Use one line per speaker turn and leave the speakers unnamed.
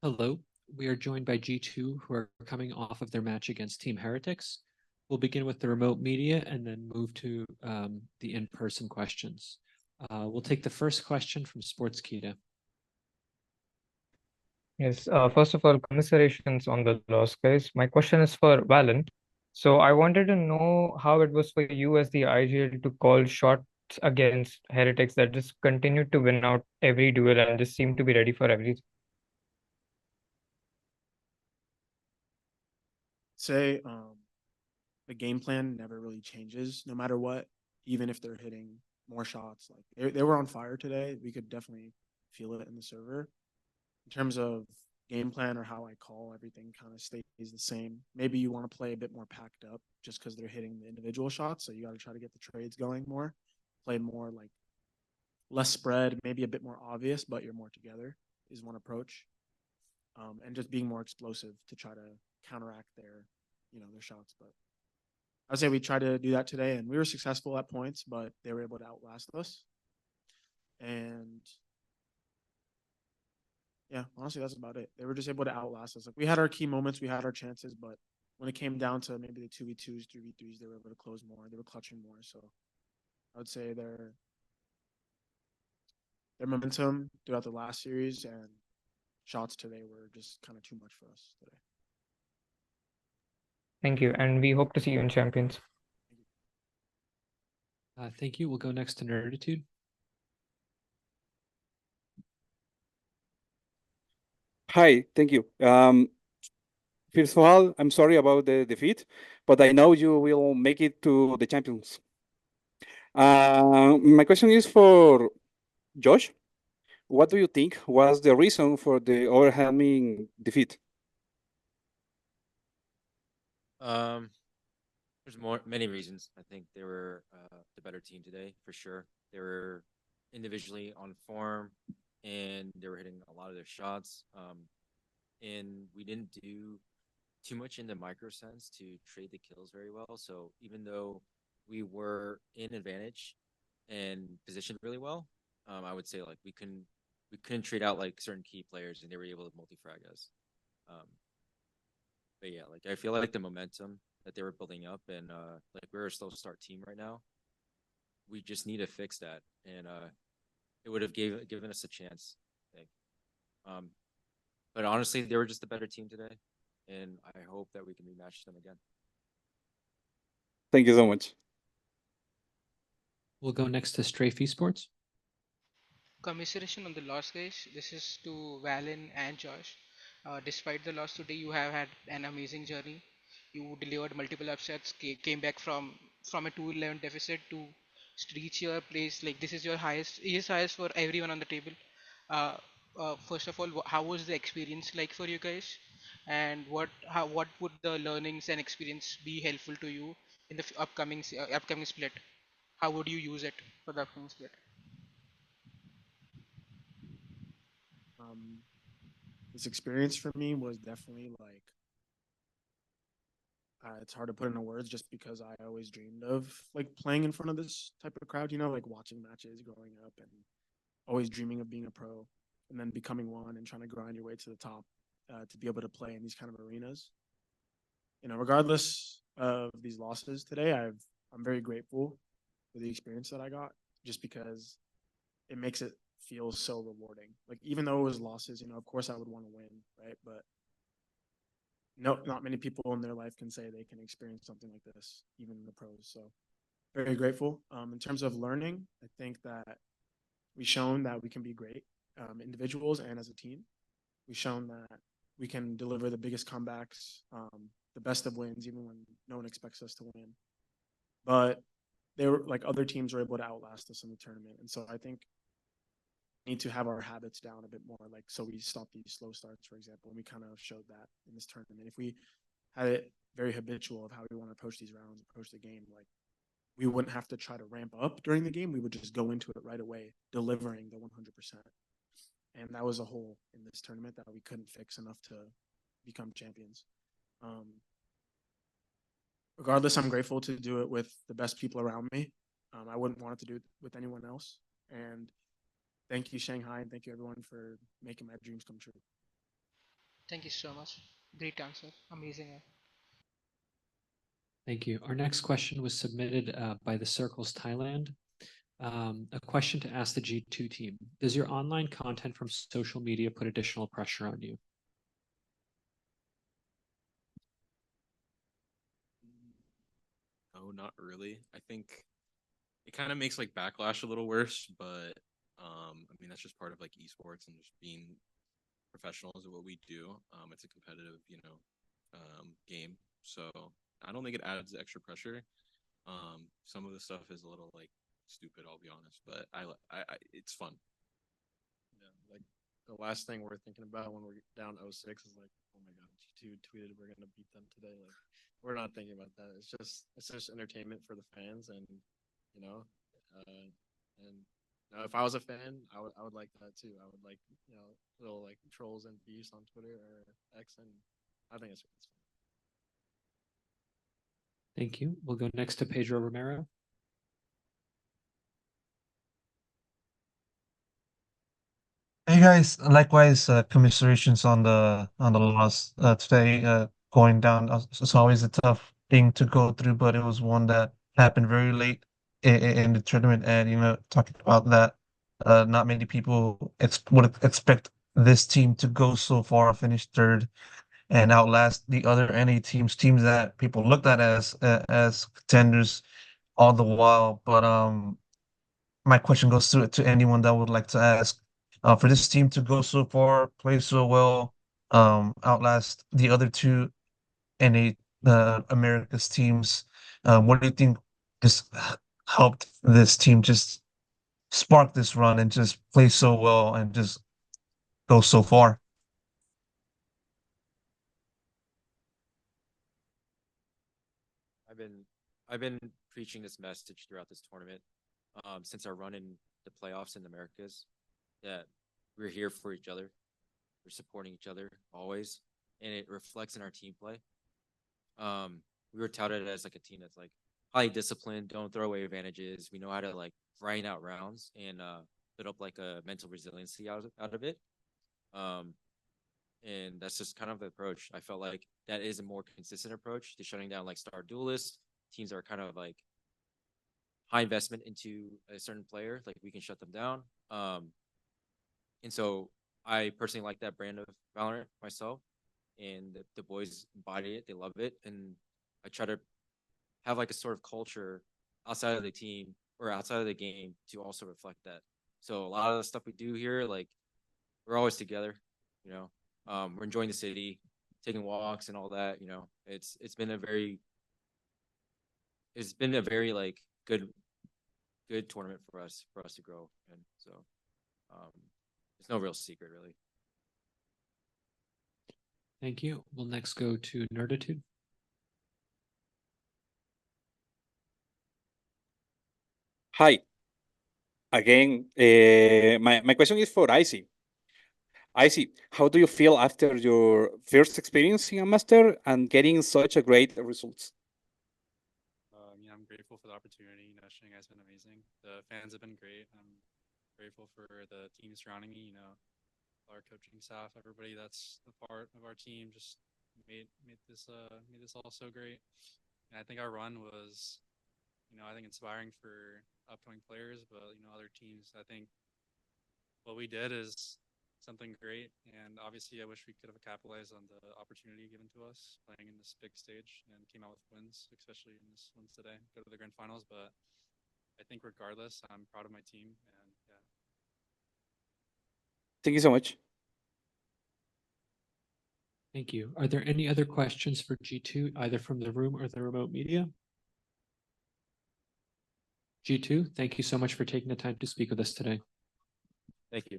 Hello, we are joined by G2 who are coming off of their match against Team Heretics. We'll begin with the remote media and then move to the in-person questions. We'll take the first question from Sports Kita.
Yes, first of all, commiserations on the loss, guys. My question is for Valen. So I wanted to know how it was for you as the IGL to call shots against Heretics that just continued to win out every duel and just seemed to be ready for everything.
Say the game plan never really changes no matter what, even if they're hitting more shots. Like they were on fire today. We could definitely feel it in the server. In terms of game plan or how I call, everything kind of stays the same. Maybe you want to play a bit more packed up just because they're hitting the individual shots. So you got to try to get the trades going more, play more like less spread, maybe a bit more obvious, but you're more together is one approach. And just being more explosive to try to counteract their shots. But I'd say we tried to do that today, and we were successful at points, but they were able to outlast us. And yeah, honestly, that's about it. They were just able to outlast us. Like we had our key moments, we had our chances, but when it came down to maybe the 2v2s, 3v3s, they were able to close more. They were clutching more. So I would say their momentum throughout the last series and shots today were just kind of too much for us today.
Thank you, and we hope to see you in Champions.
Thank you. We'll go next to Nerditude.
Hi, thank you. First of all, I'm sorry about the defeat, but I know you will make it to the champions. My question is for Josh. What do you think was the reason for the overwhelming defeat?
There's many reasons. I think they were the better team today for sure. They were individually on form, and they were hitting a lot of their shots. And we didn't do too much in the micro sense to trade the kills very well. So even though we were in advantage and positioned really well, I would say like we couldn't trade out like certain key players, and they were able to multi-frag us. But yeah, like I feel like the momentum that they were building up, and like we're a slow start team right now. We just need to fix that, and it would have given us a chance, I think. But honestly, they were just a better team today, and I hope that we can rematch them again.
Thank you so much.
We'll go next to Strafe Esports.
Commiseration on the loss, guys. This is to Valen and Josh. Despite the loss today, you have had an amazing journey. You delivered multiple upsets, came back from a 2-11 deficit to reach your place. Like this is your highest, is highest for everyone on the table. Uh, First of all, how was the experience like for you guys? And what would the learnings and experience be helpful to you in the upcoming split? How would you use it for the upcoming split?
Um, this experience for me was definitely like it's hard to put into words just because I always dreamed of like playing in front of this type of crowd, like watching matches growing up and always dreaming of being a pro and then becoming one and trying to grind your way to the top to be able to play in these kind of arenas. Regardless of these losses today, I'm very grateful for the experience that I got just because it makes it feel so rewarding. Like even though it was losses, of course I would want to win, right? But no, not many people in their life can say they can experience something like this, even in the pros. So very grateful. In terms of learning, I think that we've shown that we can be great individuals and as a team. We've shown that we can deliver the biggest comebacks, the best of wins, even when no one expects us to win. But they were like other teams were able to outlast us in the tournament, and so I think we need to have our habits down a bit more. Like so, we stop these slow starts, for example, and we kind of showed that in this tournament. If we had it very habitual of how we want to approach these rounds, approach the game, like we wouldn't have to try to ramp up during the game. We would just go into it right away, delivering the 100%. And that was a hole in this tournament that we couldn't fix enough to become champions. Regardless, I'm grateful to do it with the best people around me. I wouldn't want to do it with anyone else. And thank you, Shanghai, and thank you, everyone, for making my dreams come true.
Thank you so much. Great answer. Amazing.
Thank you. Our next question was submitted by the Circles Thailand. A question to ask the G2 team. Does your online content from social media put additional pressure on you?
No, not really. I think it kind of makes like backlash a little worse, but I mean that's just part of like esports and just being professionals at what we do. It's a competitive, game. So I don't think it adds extra pressure. Some of the stuff is a little like stupid, I'll be honest, but it's fun.
Yeah, like the last thing we're thinking about when we're down 0-6 is like, oh my god, G2 tweeted we're gonna beat them today. Like, we're not thinking about that. It's just entertainment for the fans, and you know, and if I was a fan, I would like that too. I would like little like trolls and beefs on Twitter or X, and I think it's fun.
Thank you. We'll go next to Pedro Romero.
Hey guys, likewise, commiserations on the loss today. Going down, it's always a tough thing to go through, but it was one that happened very late in the tournament, and talking about that, not many people would expect this team to go so far, finish third, and outlast the other NA teams that people looked at as contenders all the while. But my question goes to anyone that would like to ask, for this team to go so far, play so well, outlast the other two NA America's teams. What do you think just helped this team just spark this run and just play so well and just go so far?
I've been preaching this message throughout this tournament, since our run in the playoffs in the Americas, that we're here for each other, we're supporting each other always, and it reflects in our team play. We were touted as like a team that's like highly disciplined, don't throw away advantages. We know how to like grind out rounds and build up like a mental resiliency out of it. And that's just kind of the approach. I felt like that is a more consistent approach to shutting down like star duelists. Teams are kind of like high investment into a certain player, like we can shut them down. And so I personally like that brand of Valorant myself, and the boys embody it. They love it, and I try to have like a sort of culture outside of the team or outside of the game to also reflect that. So a lot of the stuff we do here, like we're always together, you know. We're enjoying the city, taking walks and all that. You know, it's been a very like good tournament for us to grow, and so it's no real secret really.
Thank you. We'll next go to Nerditude.
Hi. Again, my question is for Icy. Icy, how do you feel after your first experience in a master and getting such a great results?
I'm grateful for the opportunity. Shanghai has been amazing. The fans have been great. I'm grateful for the team surrounding me. Our coaching staff, everybody that's a part of our team, just made this all so great. And I think our run was, I think inspiring for upcoming players, but other teams. I think what we did is something great, and obviously I wish we could have capitalized on the opportunity given to us playing in this big stage and came out with wins, especially in this ones today, go to the grand finals. But I think regardless, I'm proud of my team, and yeah.
Thank you so much.
Thank you. Are there any other questions for G2, either from the room or the remote media? G2, thank you so much for taking the time to speak with us today.
Thank you.